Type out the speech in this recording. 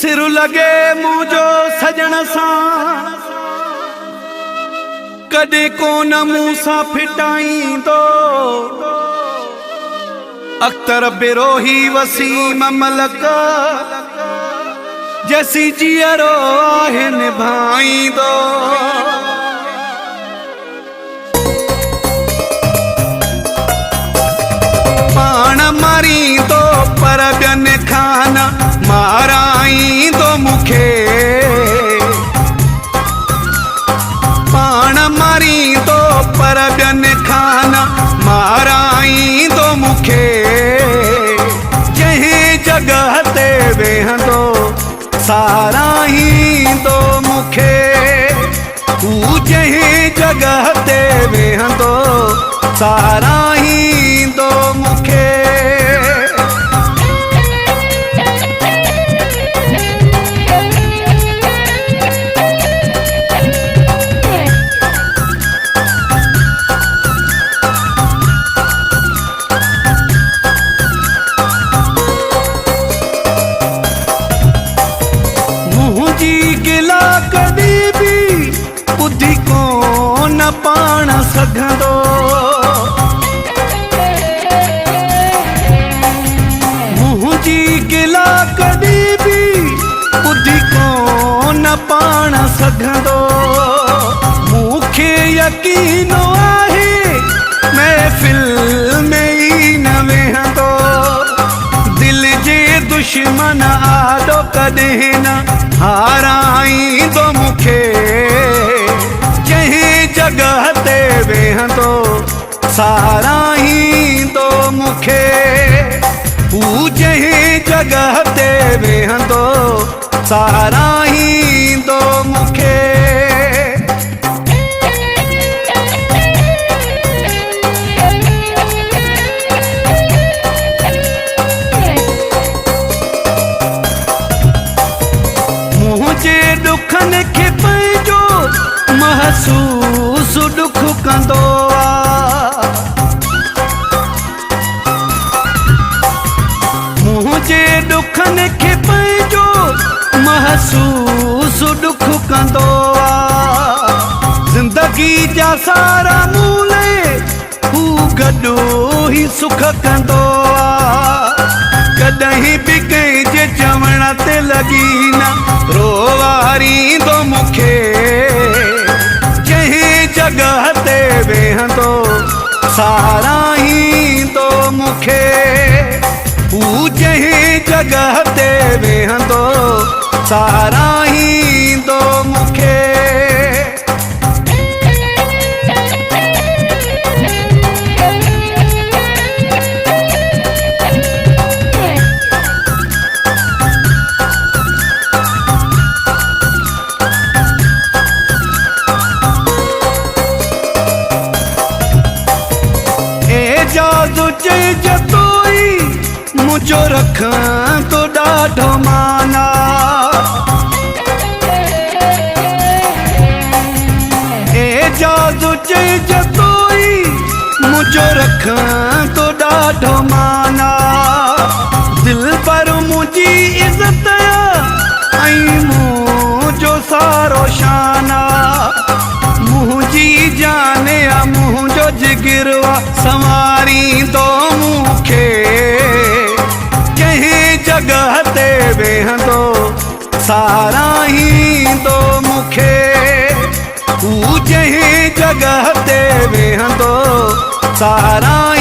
सिर लगे मुझो सजन सां कदे कोन मूं सां फिटाईंदो अख्तर बिरोही वसीम मलक जैसी जियरो आहे निभाईंदो पाण मारींदो पर ॿियनि खां न माराईंदो मूंखे पाण मारींदो पर ॿियनि खां न माराईंदो मूंखे जंहिं जॻह ते वेहंदो साराईंदो मूंखे तू जंहिं जॻह ते वेहंदो साराईंदो मूंखे गिला कदी भी बुद्धि को न पाण सघंदो मुंहिंजी गिला कदी भी बुद्धि को न पाण सघंदो मूंखे यकीन आहे महफ़िल में ई न वेहंदो दिल जे दुश्मन आॾो कॾहिं न हाराईंदो मूंखे जंहिं जॻह ते वेहंदो साराईंदो मूंखे हू जंहिं जॻह ते वेहंदो साराईंदो मूंखे दुखनि खे पंहिंजो महसूस दुख कंदो मुंहिंजे दुखनि खे पंहिंजो महसूस दुख कंदो ज़िंदगी जा सारा मूले हू गॾो ई सुख कंदो कॾहिं बि कंहिंजे चवण ते लॻी न रोवारींदो मूंखे जंहिं जॻह ते वेहंदो साराईंदो मूंखे हू जंहिं जॻह ते वेहंदो साराईंदो मूंखे मुझो रखां तो ॾाढो माना एजाज़ु चइजे तोई मुझो रखां तो ॾाढो माना दिल पर मुंहिंजी इज़त ऐं मुंहिंजो सारो शाना मुंहिंजी जान या मुंहिंजो जिगरवा संवारींदो मूंखे जॻह ते वेहंदो साराईंदो मूंखे हू जंहिं जॻह ते वेहंदो साराईंदो